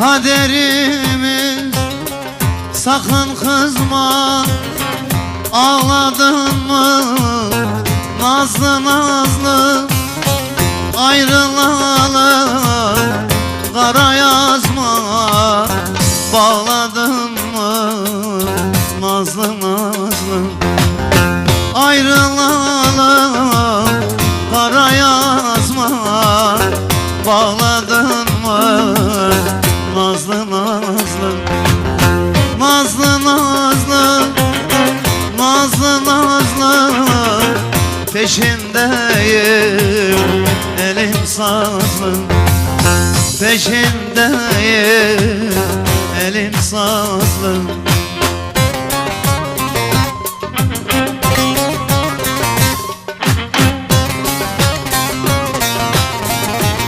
kaderimiz, sakın kızma. Ağladın mı nazlı nazlı, ayrılalı kara yazma. Bağladın mı nazlı nazlı, ayrılalı kara yazma. Bağladın mı nazlı nazlı, nazlı nazlı, nazlı nazlı, peşindeyim elim sazlı, peşindeyim elim sazlı.